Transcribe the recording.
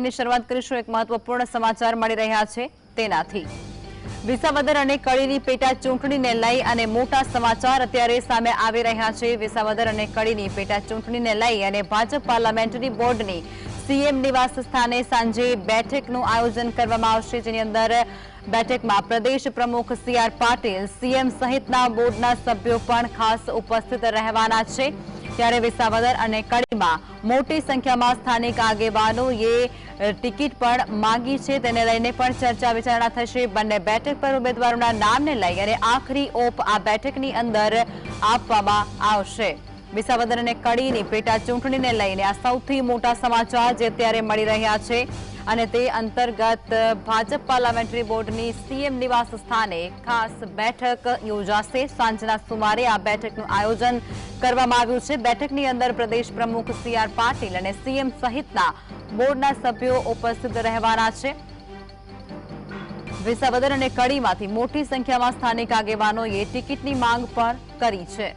ની શરૂઆત કરીશું એક મહત્વપૂર્ણ સમાચાર મળી રહ્યા છે તેનાથી વિસાવદર અને કડીની પેટા ચૂંટણીને લઈ અને મોટા સમાચાર અત્યારે સામે આવી રહ્યા છે। વિસાવદર અને કડીની પેટા ચૂંટણીને લઈ અને ભાજપ પાર્લામેન્ટરી બોર્ડની સીએમ નિવાસ સ્થાને સાંજે બેઠકનું આયોજન કરવામાં આવશે, જેની અંદર બેઠકમાં પ્રદેશ પ્રમુખ સી.આર. પાટીલ, સીએમ સહિતના બોર્ડના સભ્યો પણ ખાસ ઉપસ્થિત રહેવાના છે। ત્યારે વિસાવદર અને કડીમાં મોટી સંખ્યામાં સ્થાનિક આગેવાનોએ ટિકિટ પણ માંગી છે, તેને લઈને પણ ચર્ચા વિચારણા થશે। બંને બેઠક પર ઉમેદવારોના નામને લઈ અને આખરી ઓપ આ બેઠકની અંદર આપવામાં આવશે। વિસાવદર અને કડીની પેટા ચૂંટણીને લઈને આ સૌથી મોટા સમાચાર જે અત્યારે મળી રહ્યા છે અને તે અંતર્ગત ભાજપ પાર્લામેન્ટરી બોર્ડની સીએમ નિવાસ સ્થાને ખાસ બેઠક યોજાશે। સાંજના સુમારે આ બેઠકનું આયોજન કરવામાં આવ્યું છે। બેઠકની અંદર પ્રદેશ પ્રમુખ સી.આર. પાટીલ અને સીએમ સહિતના બોર્ડના સભ્યો ઉપસ્થિત રહેવાના છે। વિસાવદર અને કડીમાંથી મોટી સંખ્યામાં સ્થાનિક આગેવાનોએ ટિકિટની માંગ પણ કરી છે।